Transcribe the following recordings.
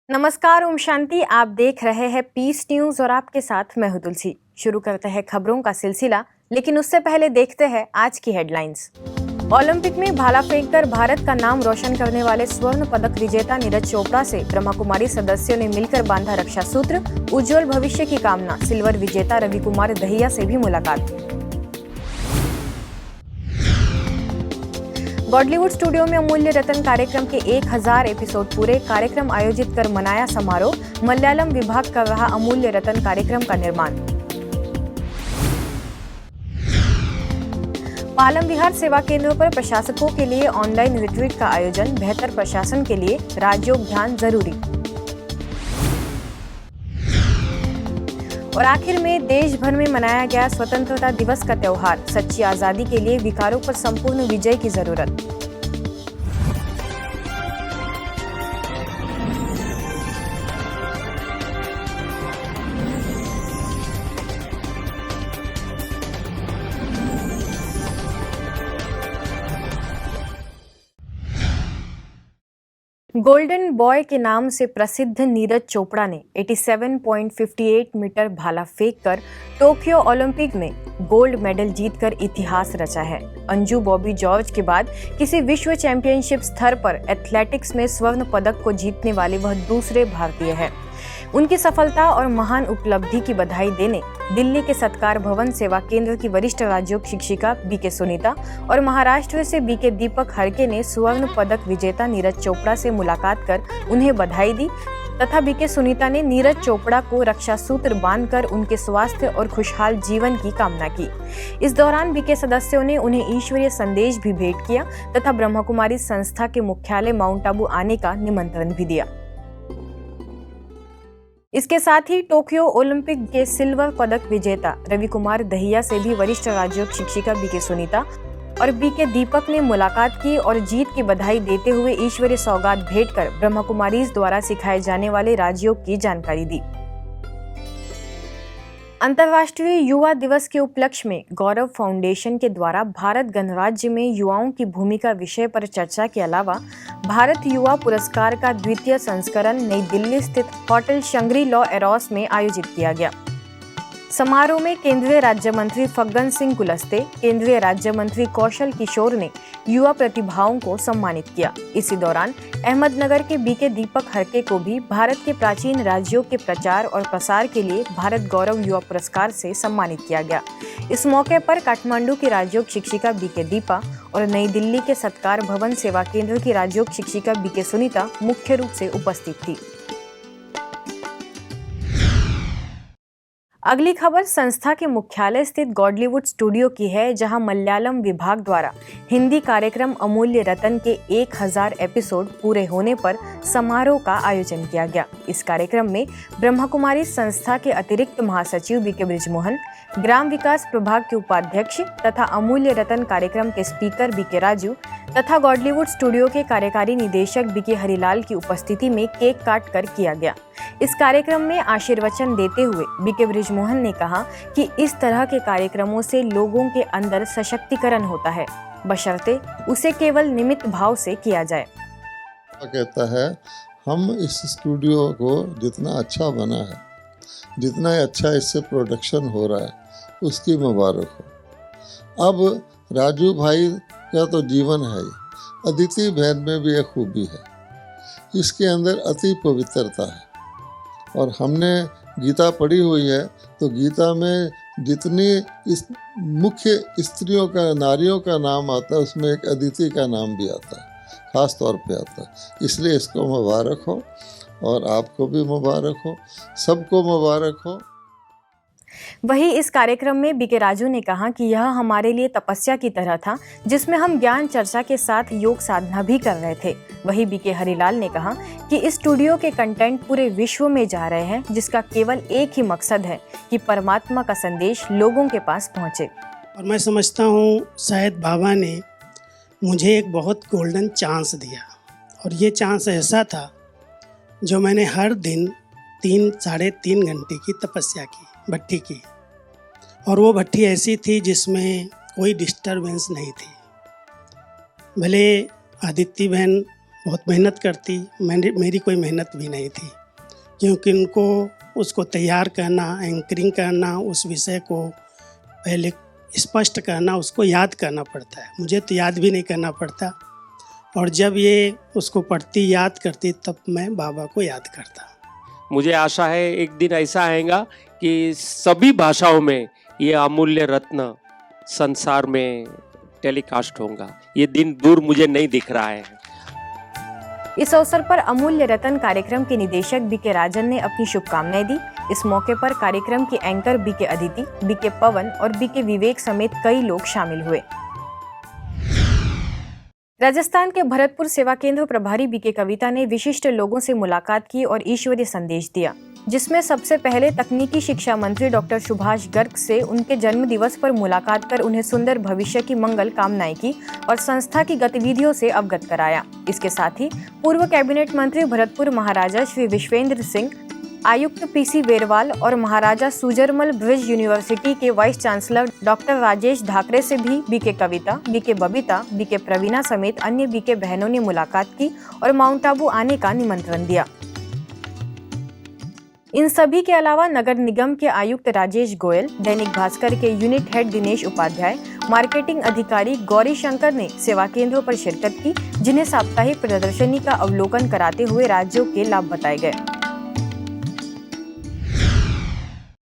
नमस्कार, ओम शांति। आप देख रहे हैं पीस न्यूज और आपके साथ मैं हूं तुलसी। शुरू करते हैं खबरों का सिलसिला, लेकिन उससे पहले देखते हैं आज की हेडलाइंस। ओलंपिक में भाला फेंककर भारत का नाम रोशन करने वाले स्वर्ण पदक विजेता नीरज चोपड़ा से ब्रह्मा कुमारी सदस्यों ने मिलकर बांधा रक्षा सूत्र, उज्जवल भविष्य की कामना। सिल्वर विजेता रवि कुमार दहिया से भी मुलाकात। बॉलीवुड स्टूडियो में अमूल्य रतन कार्यक्रम के 1000 एपिसोड पूरे। कार्यक्रम आयोजित कर मनाया समारोह। मलयालम विभाग कर रहा अमूल्य रतन कार्यक्रम का निर्माण। पालम विहार सेवा केंद्रों पर प्रशासकों के लिए ऑनलाइन रिट्रीट का आयोजन। बेहतर प्रशासन के लिए राजयोग ध्यान जरूरी। और आखिर में देश भर में मनाया गया स्वतंत्रता दिवस का त्योहार। सच्ची आजादी के लिए विकारों पर संपूर्ण विजय की जरूरत। गोल्डन बॉय के नाम से प्रसिद्ध नीरज चोपड़ा ने 87.58 मीटर भाला फेंककर टोक्यो ओलंपिक में गोल्ड मेडल जीतकर इतिहास रचा है। अंजू बॉबी जॉर्ज के बाद किसी विश्व चैंपियनशिप स्तर पर एथलेटिक्स में स्वर्ण पदक को जीतने वाले वह दूसरे भारतीय हैं। उनकी सफलता और महान उपलब्धि की बधाई देने दिल्ली के सत्कार भवन सेवा केंद्र की वरिष्ठ राज्योग शिक्षिका बीके सुनीता और महाराष्ट्र से बीके दीपक हरके ने स्वर्ण पदक विजेता नीरज चोपड़ा से मुलाकात कर उन्हें बधाई दी तथा बीके सुनीता ने नीरज चोपड़ा को रक्षा सूत्र बांधकर उनके स्वास्थ्य और खुशहाल जीवन की कामना की। इस दौरान बीके सदस्यों ने उन्हें ईश्वरीय संदेश भी भेंट किया तथा ब्रह्मा कुमारी संस्था के मुख्यालय माउंट आबू आने का निमंत्रण भी दिया। इसके साथ ही टोक्यो ओलंपिक के सिल्वर पदक विजेता रवि कुमार दहिया से भी वरिष्ठ राज्योग शिक्षिका बीके सुनीता और बीके दीपक ने मुलाकात की और जीत की बधाई देते हुए ईश्वरीय सौगात भेंट कर ब्रह्मा कुमारीज द्वारा सिखाए जाने वाले राजयोग की जानकारी दी। अंतर्राष्ट्रीय युवा दिवस के उपलक्ष्य में गौरव फाउंडेशन के द्वारा भारत गणराज्य में युवाओं की भूमिका विषय पर चर्चा के अलावा भारत युवा पुरस्कार का द्वितीय संस्करण नई दिल्ली स्थित होटल शंग्री लॉ एरोस में आयोजित किया गया। समारोह में केंद्रीय राज्य मंत्री फग्गन सिंह कुलस्ते, केंद्रीय राज्य मंत्री कौशल किशोर ने युवा प्रतिभाओं को सम्मानित किया। इसी दौरान अहमदनगर के बीके दीपक हरके को भी भारत के प्राचीन राज्यों के प्रचार और प्रसार के लिए भारत गौरव युवा पुरस्कार से सम्मानित किया गया। इस मौके पर काठमांडू की राज्योग शिक्षिका बीके दीपा और नई दिल्ली के सत्कार भवन सेवा केंद्र की राज्योग शिक्षिका बीके सुनीता मुख्य रूप से उपस्थित थी। अगली खबर संस्था के मुख्यालय स्थित गॉडलीवुड स्टूडियो की है, जहां मलयालम विभाग द्वारा हिंदी कार्यक्रम अमूल्य रतन के 1000 एपिसोड पूरे होने पर समारोह का आयोजन किया गया। इस कार्यक्रम में ब्रह्मा कुमारी संस्था के अतिरिक्त महासचिव बीके बृजमोहन, ग्राम विकास प्रभाग के उपाध्यक्ष तथा अमूल्य रतन कार्यक्रम के स्पीकर बीके राजू तथा गॉडलीवुड स्टूडियो के कार्यकारी निदेशक बीके हरिलाल की उपस्थिति में केक काट कर किया गया। इस कार्यक्रम में आशीर्वचन देते हुए बीके बृजमोहन ने कहा कि इस तरह के कार्यक्रमों से लोगों के अंदर सशक्तिकरण होता है, बशर्ते उसे केवल निमित्त भाव से किया जाए। कहता है हम इस स्टूडियो को जितना अच्छा बना है, जितना अच्छा इससे प्रोडक्शन हो रहा है, उसकी मुबारक हो। अब राजू भाई का तो जीवन है ही, अदिति बहन में भी एक खूबी है, इसके अंदर अति पवित्रता है। और हमने गीता पढ़ी हुई है, तो गीता में जितनी इस मुख्य स्त्रियों का, नारियों का नाम आता है, उसमें एक अदिति का नाम भी आता है, खास तौर पे आता है। इसलिए इसको मुबारक हो और आपको भी मुबारक हो, सबको मुबारक हो। वहीं इस कार्यक्रम में बीके राजू ने कहा कि यह हमारे लिए तपस्या की तरह था, जिसमें हम ज्ञान चर्चा के साथ योग साधना भी कर रहे थे। वहीं बीके हरिलाल ने कहा कि इस स्टूडियो के कंटेंट पूरे विश्व में जा रहे हैं, जिसका केवल एक ही मकसद है कि परमात्मा का संदेश लोगों के पास पहुंचे। और मैं समझता हूँ शायद बाबा ने मुझे एक बहुत गोल्डन चांस दिया, और ये चांस ऐसा था जो मैंने हर दिन 3-3.5 घंटे की तपस्या की, भट्टी की। और वो भट्टी ऐसी थी जिसमें कोई डिस्टरबेंस नहीं थी। भले आदित्य बहन बहुत मेहनत करती, मेरी कोई मेहनत भी नहीं थी, क्योंकि उनको उसको तैयार करना, एंकरिंग करना, उस विषय को पहले स्पष्ट करना, उसको याद करना पड़ता है। मुझे तो याद भी नहीं करना पड़ता, और जब ये उसको पढ़ती, याद करती, तब मैं बाबा को याद करता। मुझे आशा है एक दिन ऐसा आएगा कि सभी भाषाओं में ये अमूल्य रत्न संसार में टेलीकास्ट होगा। ये दिन दूर मुझे नहीं दिख रहा है। इस अवसर पर अमूल्य रतन कार्यक्रम के निदेशक बीके राजन ने अपनी शुभकामनाएं दी। इस मौके पर कार्यक्रम की एंकर बीके अदिति, बीके पवन और बीके विवेक समेत कई लोग शामिल हुए। राजस्थान के भरतपुर सेवा केंद्र प्रभारी बीके कविता ने विशिष्ट लोगों से मुलाकात की और ईश्वरीय संदेश दिया, जिसमें सबसे पहले तकनीकी शिक्षा मंत्री डॉक्टर सुभाष गर्ग से उनके जन्म दिवस पर मुलाकात कर उन्हें सुंदर भविष्य की मंगल कामनाएं की और संस्था की गतिविधियों से अवगत कराया। इसके साथ ही पूर्व कैबिनेट मंत्री भरतपुर महाराजा श्री विश्वेंद्र सिंह, आयुक्त पीसी वेरवाल और महाराजा सुजरमल ब्रिज यूनिवर्सिटी के vice chancellor doctor Rajesh Dhakare से भी बीके कविता, बीके बबीता, बीके प्रवीणा समेत अन्य बीके बहनों ने मुलाकात की और माउंट आबू आने का निमंत्रण दिया। इन सभी के अलावा नगर निगम के आयुक्त राजेश गोयल, दैनिक भास्कर के unit head Dinesh Upadhyay, marketing अधिकारी गौरी शंकर ने सेवा केंद्रों पर शिरकत की, जिन्हें साप्ताहिक प्रदर्शनी का अवलोकन कराते हुए राज्यों के लाभ बताए गए।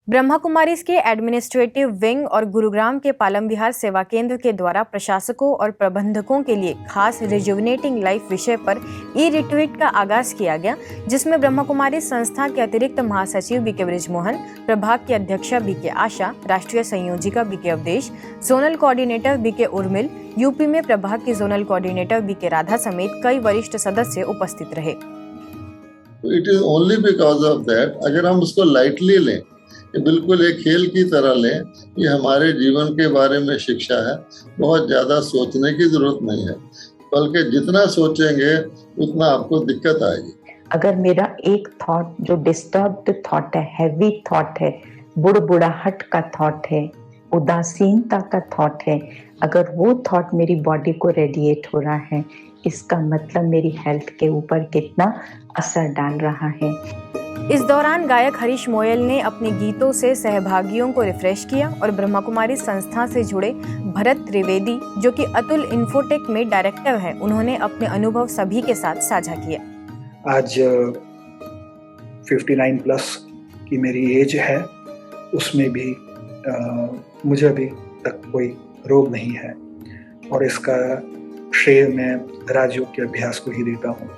ब्रह्मा कुमारीज के एडमिनिस्ट्रेटिव विंग और गुरुग्राम के पालम विहार सेवा केंद्र के द्वारा प्रशासकों और प्रबंधकों के लिए खास रिजुविनेटिंग लाइफ विषय पर ई रिट्रीट का आगाज किया गया, जिसमें ब्रह्मा कुमारी संस्था के अतिरिक्त महासचिव बीके बृजमोहन, प्रभाग की अध्यक्षा बीके आशा, राष्ट्रीय संयोजिका BK Awadhesh, zonal coordinator BK Urmil, UP में प्रभाग की जोनल कोऑर्डिनेटर बीके राधा समेत कई वरिष्ठ सदस्य उपस्थित रहे। It is only because of that, अगर हम उसको लाइटली लें, बिल्कुल एक खेल की तरह लें, ये हमारे जीवन के बारे में शिक्षा है, बहुत ज़्यादा सोचने की जरूरत नहीं है, बल्कि जितना सोचेंगे उतना आपको दिक्कत आएगी। अगर मेरा एक थॉट जो डिस्टर्ब्ड थॉट है, हैवी थॉट है, बुड़बुड़ाहट का थॉट है, उदासीनता का थॉट है, अगर वो थॉट मेरी बॉडी को रेडिएट हो रहा है, इसका मतलब मेरी हेल्थ के ऊपर कितना असर डाल रहा है। इस दौरान गायक हरीश मोयल ने अपने गीतों से सहभागियों को रिफ्रेश किया और ब्रह्मा कुमारी संस्था से जुड़े भरत त्रिवेदी, जो कि अतुल इन्फोटेक में डायरेक्टर हैं, उन्होंने अपने अनुभव सभी के साथ साझा किया। आज 59 प्लस की मेरी एज है, उसमें भी मुझे अभी तक कोई रोग नहीं है, और इसका श्रेय मैं राजयोग के अभ्यास को ही देता हूँ।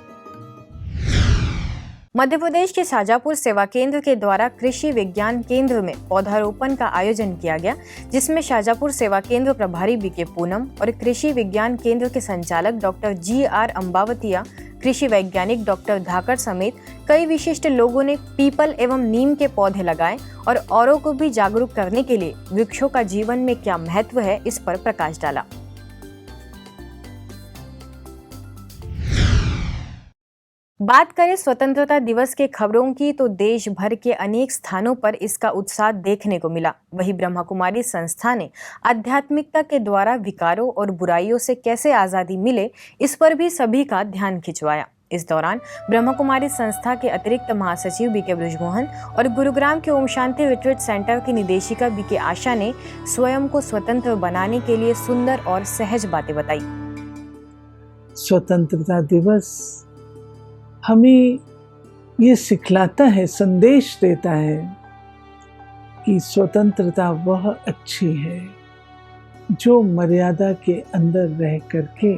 मध्य प्रदेश के शाजापुर सेवा केंद्र के द्वारा कृषि विज्ञान केंद्र में पौधारोपण का आयोजन किया गया, जिसमें शाजापुर सेवा केंद्र प्रभारी बीके पूनम और कृषि विज्ञान केंद्र के संचालक डॉक्टर GR अंबावतिया, कृषि वैज्ञानिक डॉक्टर धाकर समेत कई विशिष्ट लोगों ने पीपल एवं नीम के पौधे लगाए और औरों को भी जागरूक करने के लिए वृक्षों का जीवन में क्या महत्व है, इस पर प्रकाश डाला। बात करें स्वतंत्रता दिवस के खबरों की, तो देश भर के अनेक स्थानों पर इसका उत्साह देखने को मिला। वहीं ब्रह्मा कुमारी संस्था ने आध्यात्मिकता के द्वारा विकारों और बुराइयों से कैसे आजादी मिले, इस पर भी सभी का ध्यान खिंचवाया। इस दौरान ब्रह्मा कुमारी संस्था के अतिरिक्त महासचिव बीके बृजमोहन और गुरुग्राम के ओम शांति रिट्रीट सेंटर की निदेशिका बीके आशा ने स्वयं को स्वतंत्र बनाने के लिए सुंदर और सहज बातें बताई। स्वतंत्रता दिवस हमें ये सिखलाता है, संदेश देता है कि स्वतंत्रता वह अच्छी है जो मर्यादा के अंदर रह करके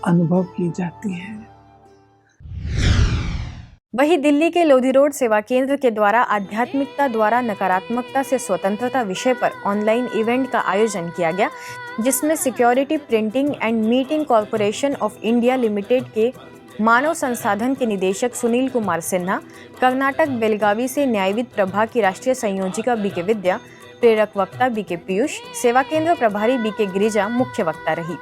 अनुभव की जाती है। वहीं दिल्ली के लोधी रोड सेवा केंद्र के द्वारा आध्यात्मिकता द्वारा नकारात्मकता से स्वतंत्रता विषय पर ऑनलाइन इवेंट का आयोजन किया गया, जिसमें security printing and meeting corporation of India limited के मानव संसाधन के निदेशक सुनील कुमार सिन्हा, कर्नाटक बेलगावी से न्यायविद प्रभाग की राष्ट्रीय संयोजिका बीके विद्या, प्रेरक वक्ता बीके पीयूष, सेवा केंद्र प्रभारी बीके गिरिजा मुख्य वक्ता रही।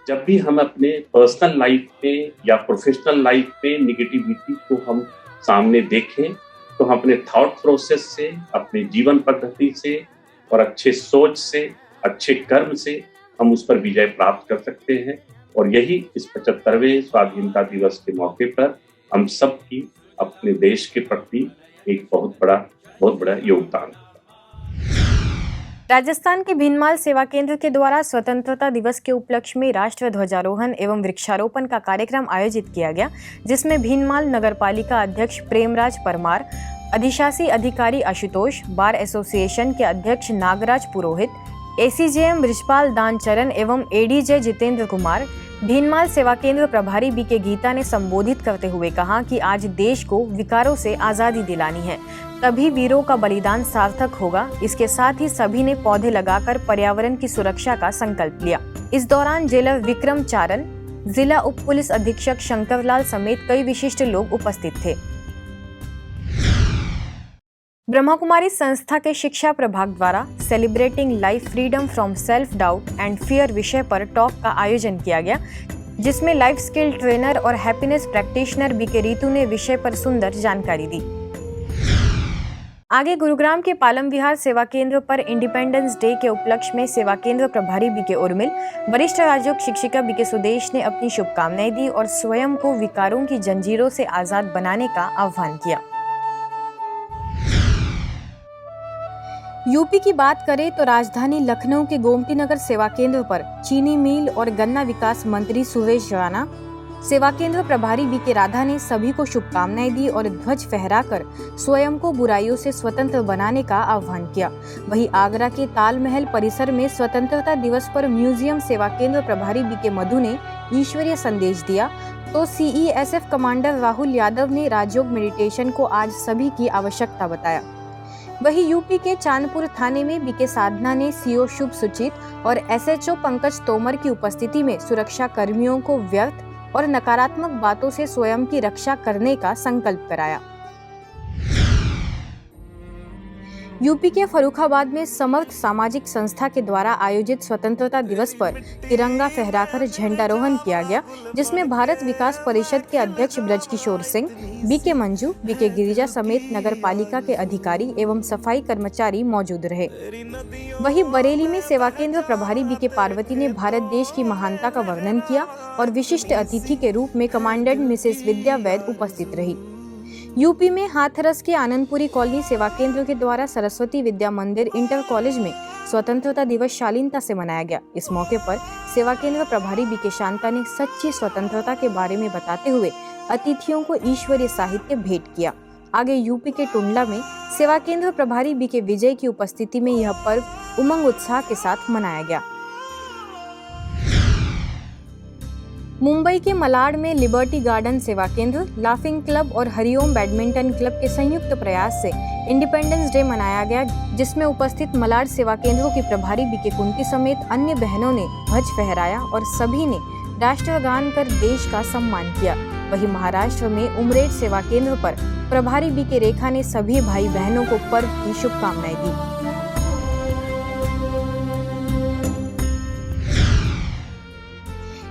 जब भी हम अपने पर्सनल लाइफ में या प्रोफेशनल लाइफ में निगेटिविटी को हम सामने देखें, तो हम अपने थॉट प्रोसेस से, अपने जीवन पद्धति से और अच्छे सोच से, अच्छे कर्म से हम उस पर विजय प्राप्त कर सकते हैं। और यही इस 75वें स्वाधीनता दिवस के मौके पर हम सब की अपने देश के प्रति एक बहुत बड़ा योगदान। राजस्थान के भीनमाल सेवा केंद्र के द्वारा स्वतंत्रता दिवस के उपलक्ष्य में राष्ट्र ध्वजारोहण एवं वृक्षारोपण का कार्यक्रम आयोजित किया गया, जिसमें भीनमाल नगरपालिका अध्यक्ष प्रेमराज परमार, अधिशासी अधिकारी आशुतोष, बार एसोसिएशन के अध्यक्ष नागराज पुरोहित, एसीजेएम बृजपाल दानचरण एवं एडीजे जितेंद्र कुमार, भीनमाल सेवा केंद्र प्रभारी बीके गीता ने संबोधित करते हुए कहा कि आज देश को विकारों से आजादी दिलानी है, तभी वीरों का बलिदान सार्थक होगा। इसके साथ ही सभी ने पौधे लगाकर पर्यावरण की सुरक्षा का संकल्प लिया। इस दौरान जेलर विक्रम चारण, जिला उप पुलिस अधीक्षक शंकरलाल समेत कई विशिष्ट लोग उपस्थित थे। ब्रह्मा कुमारी संस्था के शिक्षा प्रभाग द्वारा celebrating life freedom from self doubt and fear विषय पर टॉक का आयोजन किया गया, जिसमें लाइफ स्किल ट्रेनर और हैप्पीनेस प्रैक्टिशनर बीके रीतू ने विषय पर सुंदर जानकारी दी। आगे गुरुग्राम के पालम विहार सेवा केंद्र पर इंडिपेंडेंस डे के उपलक्ष्य में सेवा केंद्र प्रभारी बीके उर्मिल, वरिष्ठ राजयोग शिक्षिका बीके सुदेश ने अपनी शुभकामनाएं दी और स्वयं को विकारों की जंजीरों से आजाद बनाने का आह्वान किया। यूपी की बात करें तो राजधानी लखनऊ के गोमती नगर सेवा केंद्र पर चीनी मिल और गन्ना विकास मंत्री सुरेश राणा, सेवा केंद्र प्रभारी बीके राधा ने सभी को शुभकामनाएं दी और ध्वज फहराकर स्वयं को बुराइयों से स्वतंत्र बनाने का आह्वान किया। वहीं आगरा के तालमहल परिसर में स्वतंत्रता दिवस पर म्यूजियम सेवा केंद्र प्रभारी बीके मधु ने ईश्वरीय संदेश दिया, तो सीईएसएफ कमांडर राहुल यादव ने राजयोग मेडिटेशन को आज सभी की आवश्यकता बताया। वहीं यूपी के चांदपुर थाने में बीके साधना ने सीओ शुभ सुचित और एसएचओ पंकज तोमर की उपस्थिति में सुरक्षा कर्मियों को व्यर्थ और नकारात्मक बातों से स्वयं की रक्षा करने का संकल्प कराया। यूपी के फर्रुखाबाद में समर्थ सामाजिक संस्था के द्वारा आयोजित स्वतंत्रता दिवस पर तिरंगा फहराकर झंडारोहण किया गया, जिसमें भारत विकास परिषद के अध्यक्ष ब्रजकिशोर सिंह, बीके मंजू, बीके गिरिजा समेत नगर पालिका के अधिकारी एवं सफाई कर्मचारी मौजूद रहे। वहीं बरेली में सेवा केंद्र प्रभारी बीके पार्वती ने भारत देश की महानता का वर्णन किया और विशिष्ट अतिथि के रूप में कमांडेंट मिसेस विद्या वैद उपस्थित रही। यूपी में हाथरस के आनंदपुरी कॉलोनी सेवा केंद्र के द्वारा सरस्वती विद्या मंदिर इंटर कॉलेज में स्वतंत्रता दिवस शालीनता से मनाया गया। इस मौके पर सेवा केंद्र प्रभारी बीके शांता ने सच्ची स्वतंत्रता के बारे में बताते हुए अतिथियों को ईश्वरीय साहित्य भेंट किया। आगे यूपी के टुंडला में सेवा केंद्र प्रभारी बीके विजय की उपस्थिति में यह पर्व उमंग उत्साह के साथ मनाया गया। मुंबई के मलाड में लिबर्टी गार्डन सेवा केंद्र, लाफिंग क्लब और हरिओम बैडमिंटन क्लब के संयुक्त प्रयास से इंडिपेंडेंस डे मनाया गया, जिसमें उपस्थित मलाड सेवा केंद्रों की प्रभारी बीके कुंती समेत अन्य बहनों ने ध्वज फहराया और सभी ने राष्ट्रगान कर देश का सम्मान किया। वहीं महाराष्ट्र में उमरेड सेवा केंद्र पर प्रभारी बीके रेखा ने सभी भाई बहनों को पर्व की शुभकामनाएं दी।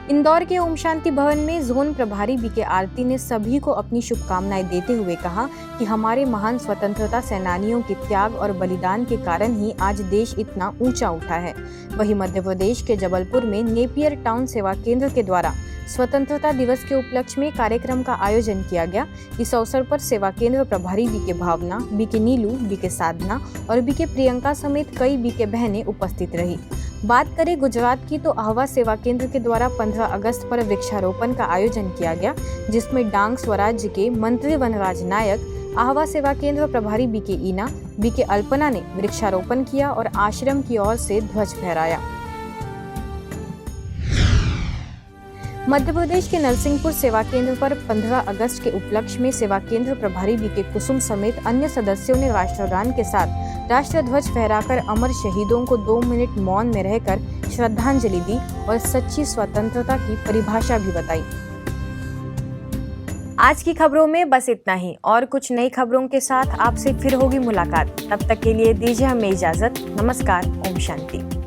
इंदौर के ओम शांति भवन में जोन प्रभारी बीके आरती ने सभी को अपनी शुभकामनाएं देते हुए कहा कि हमारे महान स्वतंत्रता सेनानियों के त्याग और बलिदान के कारण ही आज देश इतना ऊंचा उठा है। वहीं मध्य प्रदेश के जबलपुर में नेपियर टाउन सेवा केंद्र के द्वारा स्वतंत्रता दिवस के उपलक्ष्य में कार्यक्रम का आयोजन किया गया। इस अवसर पर सेवा केंद्र प्रभारी बीके भावना, बीके नीलू, बीके साधना और बीके प्रियंका समेत कई बीके बहनें उपस्थित रही। बात करें गुजरात की तो आहवा सेवा केंद्र के द्वारा 15 अगस्त पर वृक्षारोपण का आयोजन किया गया, जिसमें डांग स्वराज्य के मंत्री वनराज नायक, आहवा सेवा केंद्र प्रभारी बीके ईना, बीके अल्पना ने वृक्षारोपण किया और आश्रम की ओर से ध्वज फहराया। मध्य प्रदेश के नरसिंहपुर सेवा केंद्र पर 15 अगस्त के उपलक्ष्य में सेवा केंद्र प्रभारी बीके कुसुम समेत अन्य सदस्यों ने राष्ट्रगान के साथ राष्ट्र ध्वज फहराकर अमर शहीदों को 2 मिनट मौन में रहकर श्रद्धांजलि दी और सच्ची स्वतंत्रता की परिभाषा भी बताई। आज की खबरों में बस इतना ही, और कुछ नई खबरों के साथ आपसे फिर होगी मुलाकात। तब तक के लिए दीजिए हमें इजाजत। नमस्कार। ओम शांति।